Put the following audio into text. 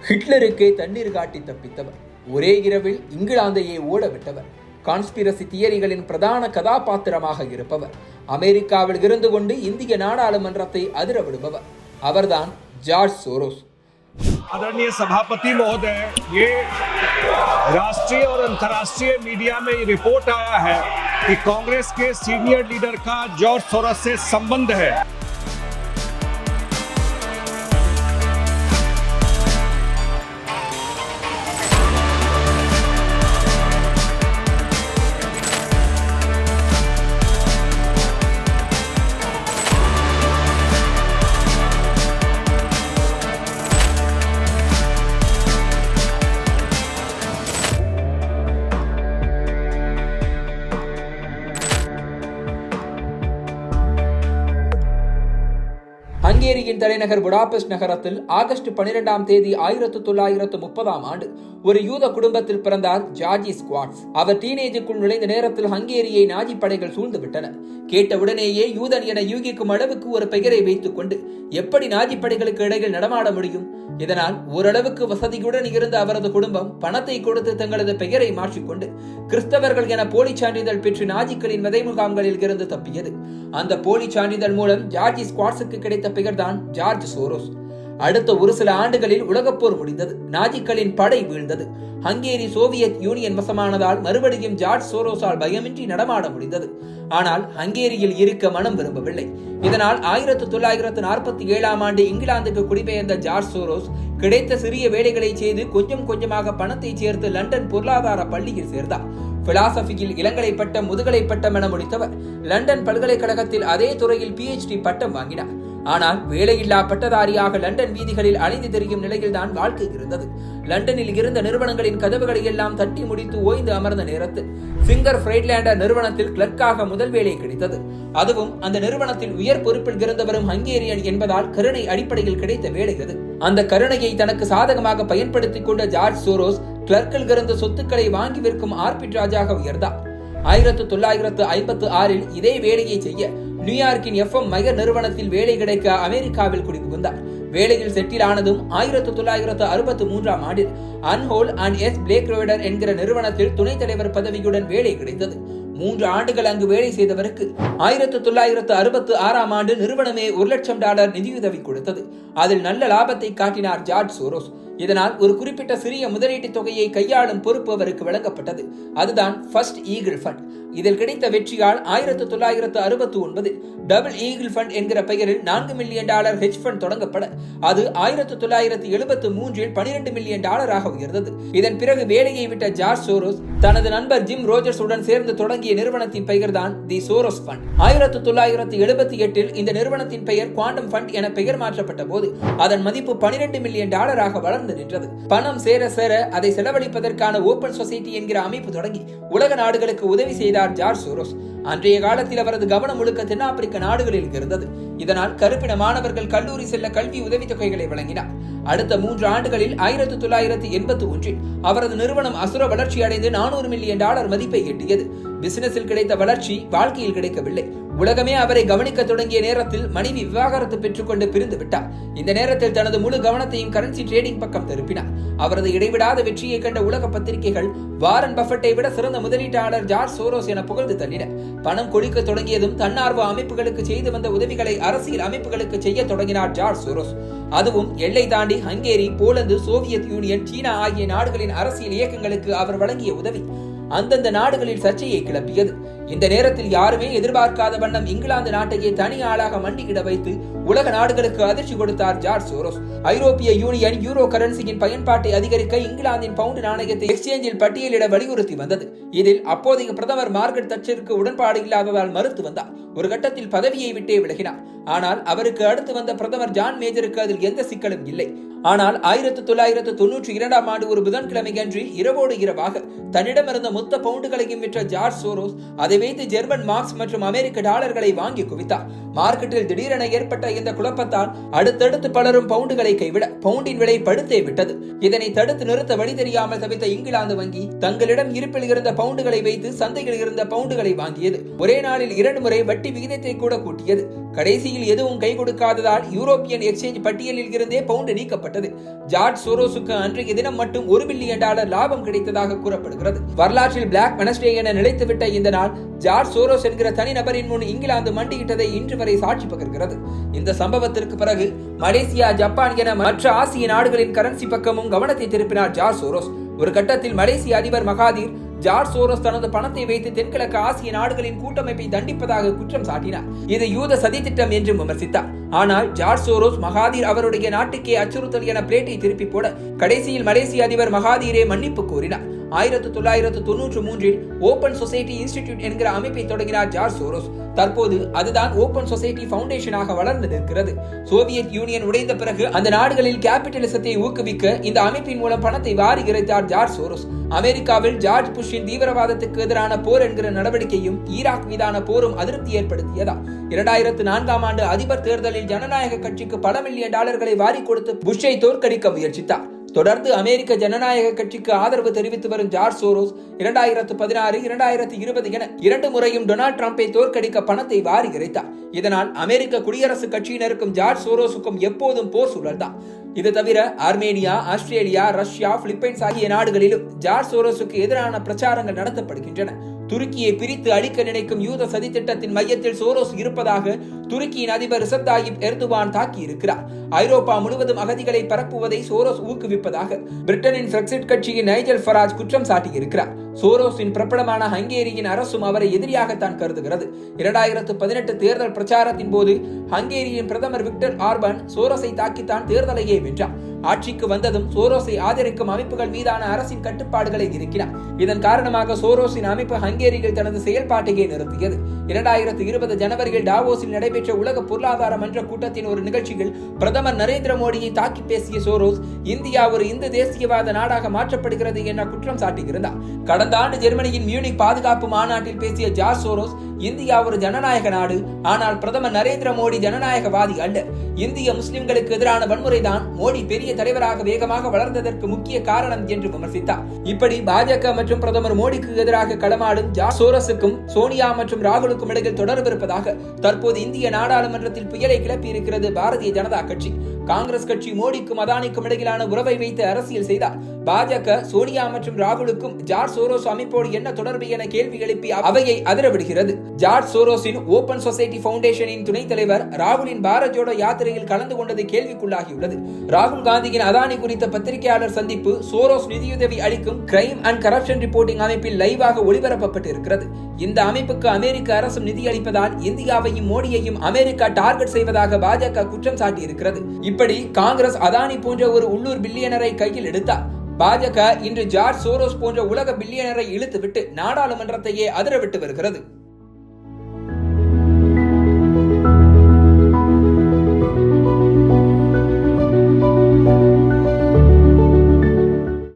ஹிட்லருக்கே தண்ணீர் காட்டி தப்பித்தவர், ஒரே இரவில் இங்கிலாந்தையே ஓடவிட்டவர், கான்ஸ்பிரசி தியரிகளின் பிரதான கதாபாத்திரமாக இருப்பவர், அமெரிக்காவில் இருந்து கொண்டு இந்திய நாடாளுமன்றத்தை அதிரவிடுபவர், அவர்தான் ஜார்ஜ் சோரோஸ். आदरणीय सभापति महोदय, ये राष्ट्रीय और अंतर्राष्ट्रीय मीडिया में रिपोर्ट आया है कि कांग्रेस के सीनियर लीडर का जॉर्ज सोरोस से संबंध है. ஹங்கேரியின் தலைநகர் புடாபெஸ்ட் நகரத்தில் ஆகஸ்ட் 12ஆம் தேதி 1930ஆம் ஆண்டு ஒரு யூத குடும்பத்தில் பிறந்தார் ஜார்ஜி ஸ்குவாட்ஸ். அவர் டீனேஜுக்குள் நுழைந்த நேரத்தில் ஹங்கேரியை நாஜி படைகள் சூழ்ந்து விட்டன. கேட்டவுடனேயே யூதன் என யூகிக்கும் அளவுக்கு ஒரு பெயரை வைத்துக் கொண்டு எப்படி நாஜி படைகளுக்கு இடையில் நடமாட முடியும்? இதனால் ஓரளவுக்கு வசதியுடன் இருந்த அவரது குடும்பம் பணத்தை கொடுத்து தங்களது பெயரை மாற்றிக்கொண்டு கிறிஸ்தவர்கள் என போலி சான்றிதழ் பெற்று நாஜிக்களின் விதை முகாம்களில் இருந்து தப்பியது. அந்த போலி சான்றிதழ் மூலம் ஜார்ஜி ஸ்குவாட்ஸுக்கு கிடைத்த பெயர்தான் ஜார்ஜ் சோரோஸ். அடுத்த ஒரு சில ஆண்டுகளில் உலகப்போர் முடிந்தது. நாஜிக்களின் படை வீழ்ந்தது. ஹங்கேரி சோவியத் யூனியன் வசமானதால் மறுபடியும் ஜார்ஜ் சோரோஸால் பயமின்றி நடமாட முடிந்தது. ஆனால் ஹங்கேரியில் இருக்க மனம் விரும்பவில்லை. இதனால் 1947ஆம் ஆண்டு இங்கிலாந்துக்கு குடிபெயர்ந்த ஜார்ஜ் சோரோஸ் கிடைத்த சிறிய வேலைகளை செய்து கொஞ்சம் கொஞ்சமாக பணத்தை சேர்த்து லண்டன் பொருளாதார பள்ளியில் சேர்ந்தார். பிலாசபியில் இளங்கலை பட்டம், முதுகலை பட்டம் என முடித்தவர் லண்டன் பல்கலைக்கழகத்தில் அதே துறையில் PhD பட்டம் வாங்கினார். ஆனால் வேலையில்லா பட்டதாரியாக லண்டன் வீதிகளில் அலைந்து திரியும் நிலையில்தான் வாழ்க்கை இருந்தது. லண்டனில் இருந்த நிறுவனங்களின் கதவுகளை எல்லாம் தட்டி முடித்து ஓய்ந்து அமர்ந்த நேரத்தில் சிங்கர் ஃப்ரைட்லேண்டர் நிறுவனத்தில் கிளர்க்காக முதல் வேலை கிடைத்தது. அதுவும் அந்த நிறுவனத்தில் உயர் பொறுப்பில் இருந்தவரும் ஹங்கேரியன் என்பதால் கருணை அடிப்படையில் கிடைத்த வேலை அது. அந்த கருணையை தனக்கு சாதகமாக பயன்படுத்திக் கொண்ட ஜார்ஜ் சோரோஸ் கிளர்க்கில் இருந்த சொத்துக்களை வாங்கி விற்கும் ஆர்பிட்ராஜாக உயர்ந்தார். 1956இல் இதே வேலையை செய்ய நியூயார்க்கின் FM மையர் நிறுவனத்தில் வேலை கிடைக்க அமெரிக்காவில் குடிபுகுந்தார். வேலையில் செட்டில் ஆனதும் 1963ஆம் ஆண்டில் அன்ஹோல் அண்ட் எஸ் பிளேக் ரோடர் என்கிற நிறுவனத்தில் துணைத் தலைவர் பதவியுடன் வேலை கிடைத்தது. 3 ஆண்டுகள் அங்கு வேலை செய்தவருக்கு 1966ஆம் ஆண்டு நிறுவனமே $1,00,000 நிதியுதவி கொடுத்தது. அதில் நல்ல லாபத்தை காட்டினார் ஜார்ஜ் சோரோஸ். இதனால் ஒரு குறிப்பிட்ட சிறிய முதலீட்டு தொகையை கையாளும் பொறுப்பு அவருக்கு வழங்கப்பட்டது. அதுதான் ஃபர்ஸ்ட் ஈகிள் ஃபண்ட். இதில் கிடைத்த வெற்றியால் 1969 டபுள் ஈகிள் ஃபண்ட் என்கிற பெயரில் $4 மில்லியன் ஹெட்ஜ் ஃபண்ட் தொடங்கப்பட அது 1973இல் $12 மில்லியன் உயர்ந்தது. இதன் பிறகு வேலையை விட்ட ஜார்ஜ் சோரோஸ் தனது நண்பர் ஜிம் ரோஜர்ஸ் உடன் சேர்ந்து தொடங்கிய நிறுவனத்தின் பெயர் தான் தி சோரோஸ் ஃபண்ட். 1978இல் இந்த நிறுவனத்தின் பெயர் குவாண்டம் ஃபண்ட் என பெயர் மாற்றப்பட்ட போது அதன் மதிப்பு $12 மில்லியன் வளர்ந்து நின்றது. பணம் சேர சேர அதை செலவழிப்பதற்கான ஓபன் சொசைட்டி என்கிற அமைப்பு தொடங்கி உலக நாடுகளுக்கு உதவி செய்தார் ஜார்ஜ் சோரோஸ். அன்றைய காலத்தில் அவரது கவனம் முழுக்க தென்னாப்பிரிக்க நாடுகளில் இருந்தது. இதனால் கருப்பின மாணவர்கள் கல்லூரி செல்ல கல்வி உதவித்தொகைகளை வழங்கினார். அடுத்த 3 ஆண்டுகளில் 1981இல் அவரது நிறுவனம் அசுர வளர்ச்சி அடைந்து $400 மில்லியன் மதிப்பை எட்டியது. பிசினஸில் கிடைத்த வளர்ச்சி வாழ்க்கையில் கிடைக்கவில்லை. உலகமே அவரை கவனிக்க தொடங்கிய நேரத்தில் மனைவி விவாகரத்து பெற்றுக்கொண்டு பிரிந்து விட்டார். இந்த நேரத்தில் தனது முழு கவனத்தையும் கரன்சி ட்ரேடிங் பக்கம் திருப்பினார். அவரது இடைவிடாத வெற்றியை கண்ட உலக பத்திரிகைகள் வாரன் பஃபெட்டை விட சிறந்த முதலீட்டாளர் ஜார்ஜ் சோரோஸ் என புகழ்ந்து தள்ளின. பணம் கொடிக்க தொடங்கியதும் தன்னார்வ அமைப்புகளுக்கு செய்து வந்த உதவிகளை அரசியல் அமைப்புகளுக்கு செய்ய தொடங்கினார் ஜார்ஜ் சோரோஸ். அதுவும் எல்லை தாண்டி ஹங்கேரி, போலந்து, சோவியத் யூனியன், சீனா ஆகிய நாடுகளின் அரசியல் இயக்கங்களுக்கு அவர் வழங்கிய உதவி அந்தந்த நாடுகளில் சர்ச்சையை கிளப்பியது. இந்த நேரத்தில் யாருமே எதிர்பார்க்காத வண்ணம் இங்கிலாந்து நாட்டையே தனி ஆளாக மண்டியிட வைத்து உலக நாடுகளுக்கு அதிர்ச்சி கொடுத்தார் ஜார்ஜ் சோரோஸ். ஐரோப்பிய யூனியன் யூரோ கரன்சியின் பயன்பாட்டை அதிகரிக்க இங்கிலாந்தின் பவுண்ட் நாணயத்தை எக்ஸ்சேஞ்சில் பட்டியலிட வலியுறுத்தி வந்தது. இதில் அப்போதைய பிரதமர் மார்கரெட் தட்சருக்கு உடன்பாடு இல்லாததால் மறுத்து வந்தார். ஒரு கட்டத்தில் பதவியை விட்டே விலகினார். ஆனால் அவருக்கு அடுத்து வந்த பிரதமர் ஜான் மேஜருக்கு அதில் எந்த சிக்கலும் இல்லை. ஆனால் 1992ஆம் ஆண்டு ஒரு புதன்கிழமை அன்று இரவோடு இரவாக தன்னிடமிருந்த மொத்த பவுண்டுகளையும் விற்ற ஜார்ஜ் சோரோஸ் அதை வைத்து ஜெர்மன் மார்க்ஸ் மற்றும் அமெரிக்க டாலர்களை வாங்கி குவித்தார். மார்க்கெட்டில் திடீரென ஏற்பட்ட இந்த குழப்பத்தால் அடுத்தடுத்து பலரும் பவுண்டுகளை கைவிட பவுண்டின் விலை படுத்தே விட்டது. இதனை தடுத்து நிறுத்த வழி தெரியாமல் தவித்த இங்கிலாந்து வங்கி தங்களிடம் இருப்பில் இருந்த பவுண்டுகளை வைத்து சந்தையில் இருந்த பவுண்டுகளை வாங்கியது. ஒரே நாளில் 2 முறை வட்டி விகிதத்தை கூட கூட்டியது. கடைசியில் எதுவும் கை கொடுக்காததால் யூரோப்பியன் எக்ஸ்சேஞ்ச் பட்டியலில் இருந்தே பவுண்டு நீக்கப்பட்டது. அறிவிக்கப்பட்டது. ஜார்ஜ் சோரோஸுக்கு அன்றைய தினம் மட்டும் $1 பில்லியன் லாபம் கிடைத்ததாக கூறப்படுகிறது. வரலாற்றில் பிளாக் வெனஸ்டே என நிலைத்துவிட்ட இந்த நாள் ஜார்ஜ் சோரோஸ் என்கிற தனிநபரின் முன் இங்கிலாந்து மண்டியிட்டதை இன்று வரை சாட்சி பகர்கிறது. இந்த சம்பவத்திற்கு பிறகு மலேசியா, ஜப்பான் என மற்ற ஆசிய நாடுகளின் கரன்சி பக்கமும் கவனத்தை திருப்பினார் ஜார்ஜ் சோரோஸ். ஒரு கட்டத்தில் மலேசிய அதிபர் மகாதீர் ஜார்ஜ் சோரோஸ் தனது பணத்தை வைத்து தென்கிழக்கு ஆசிய நாடுகளின் கூட்டமைப்பை தண்டிப்பதாக குற்றம் சாட்டினார். இது யூத சதித்திட்டம் என்றும் விமர்சித்தார். ஆனால் ஜார்ஜ் சோரோஸ் மகாதீர் அவருடைய நாட்டுக்கே அச்சுறுத்தல் என பிளேட்டை திருப்பி போட கடைசியில் மலேசிய அதிபர் மகாதீரே மன்னிப்பு கோரினார். 1993 ஓபன் சொசைட்டி இன்ஸ்டிடியூட் என்கிற அமைப்பை தொடங்கினார் ஜார்ஜ் சோரோஸ். தற்போது அதுதான் ஓபன் சொசைட்டி ஃபவுண்டேஷனாக வளர்ந்து நிற்கிறது. சோவியத் யூனியன் உடைந்த பிறகு அந்த நாடுகளில் கேபிட்டலிசத்தை ஊக்குவிக்க இந்த அமைப்பின் மூலம் பணத்தை வாரி இறைத்தார் ஜார்ஜ் சோரோஸ். அமெரிக்காவில் ஜார்ஜ் புஷ்ஷின் தீவிரவாதத்துக்கு எதிரான போர் என்கிற நடவடிக்கையும் ஈராக் மீதான போரும் அதிருப்தி ஏற்படுத்தியதா. 2004 ஆண்டு அதிபர் தேர்தலில் ஜனநாயக கட்சிக்கு பல $1 மில்லியன் வாரி கொடுத்து புஷ்ஷை தோற்கடிக்க முயற்சித்தார். தொடர்ந்து அமெரிக்க ஜனநாயக கட்சிக்கு ஆதரவு தெரிவித்து வரும் ஜார்ஜ் சோரோஸ் 2016, 2020 என 2 முறையும் டொனால்ட் ட்ரம்பை தோற்கடிக்க பணத்தை வாரி இறைத்தார். இதனால் அமெரிக்க குடியரசுக் கட்சியினருக்கும் ஜார்ஜ் சோரோஸுக்கும் எப்போதும் போர் சூழல்தான். இது தவிர ஆர்மேனியா, ஆஸ்திரேலியா, ரஷ்யா, பிலிப்பைன்ஸ் ஆகிய நாடுகளிலும் ஜார்ஜ் சோரோஸுக்கு எதிரான பிரச்சாரங்கள் நடத்தப்படுகின்றன. துருக்கியை பிரித்து அழிக்க நினைக்கும் யூத சதித்திட்டத்தின் மையத்தில் சோரோஸ் இருப்பதாக துருக்கியின் அதிபர் ரிசப் தாயிப் எர்துவான் தாக்கியிருக்கிறார். ஐரோப்பா முழுவதும் அகதிகளை பரப்புவதை சோரோஸ் ஊக்குவிப்பதாக பிரிட்டனின் பிரெக்சிட் கட்சியின் நைஜல் ஃபராஜ் குற்றம் சாட்டியிருக்கிறார். சோரோஸின் பிரபலமான ஹங்கேரியின் அரசும் அவரை எதிரியாகத்தான் கருதுகிறது. 2018 தேர்தல் பிரச்சாரத்தின் போது ஹங்கேரியின் பிரதமர் விக்டர் ஆர்பான் சோரோஸை தாக்கித்தான் தேர்தலையே வென்றார். ஆட்சிக்கு வந்ததும் சோரோஸை ஆதரிக்கும் அமைப்புகள் மீதான அரசின் கட்டுப்பாடுகளை இறக்கினார். இதன் காரணமாக சோரோஸின் அமைப்பு ஹங்கேரியில் தனது செயல்பாட்டையே நிறுத்தியது. 2020 ஜனவரியில் டாவோஸில் நடைபெற்ற உலக பொருளாதார மன்ற கூட்டத்தின் ஒரு நிகழ்ச்சியில் பிரதமர் நரேந்திர மோடியை தாக்கி பேசிய சோரோஸ் இந்தியா ஒரு இந்து தேசியவாத நாடாக மாற்றப்படுகிறது என குற்றம் சாட்டியிருந்தார். கடந்த ஆண்டு ஜெர்மனியின் மியூனிக் பாதுகாப்பு மாநாட்டில் பேசிய ஜார்ஜ் சோரோஸ் இந்தியா ஒரு ஜனநாயக நாடு, ஆனால் பிரதமர் நரேந்திர மோடி ஜனநாயகவாதி அல்ல. இந்திய முஸ்லிம்களுக்கு எதிரான வன்முறைதான் மோடி பெரிய தலைவராக வேகமாக வளர்ந்ததற்கு முக்கிய காரணம் என்று விமர்சித்தார். இப்படி பாஜக மற்றும் பிரதமர் மோடிக்கு எதிராக களமாடும் ஜார்ஜ் சோரோஸுக்கும் சோனியா மற்றும் ராகுலுக்கும் இடையில் தொடர்பு இருப்பதாக தற்போது இந்திய நாடாளுமன்றத்தில் புயலை கிளப்பியிருக்கிறது பாரதிய ஜனதா கட்சி. காங்கிரஸ் கட்சி மோடிக்கும் அதானிக்கும் இடையிலான உறவை வைத்து அரசியல் செய்தார். பாஜக சோனியா மற்றும் ராகுலுக்கும் ஜார்ஜ் சோரோஸ் அமைப்போடு என்ன தொடர்பு என கேள்வி எழுப்பி அவையை அதிரவிடுகிறது. ஜார்ஜ் சோரோஸின் ஓபன் சொசைட்டி ஃபவுண்டேஷனின் துணைத் தலைவர் ராகுலின் பாரத் ஜோடோ யாத்திரையில் கலந்து கொண்டது கேள்விக்குள்ளாகியுள்ளது. ராகுல் காந்தியின் அதானி குறித்த பத்திரிகையாளர் சந்திப்பு சோரோஸ் நிதியுதவி அளிக்கும் கிரைம் அண்ட் கரப்ஷன் ரிப்போர்ட்டிங் அமைப்பில் லைவாக ஒளிபரப்பப்பட்டு இருக்கிறது. இந்த அமைப்புக்கு அமெரிக்க அரசும் நிதி அளிப்பதால் இந்தியாவையும் மோடியையும் அமெரிக்கா டார்கெட் செய்வதாக பாஜக குற்றம் சாட்டியிருக்கிறது. இப்படி காங்கிரஸ் அதானி போன்ற ஒரு உள்ளூர் பில்லியனரை கையில் எடுத்தார். பாஜக இன்று ஜார்ஜ் சோரோஸ் போன்ற உலக பில்லியனரை இழுத்துவிட்டு நாடாளுமன்றத்தையே அதிரவிட்டு வருகிறது.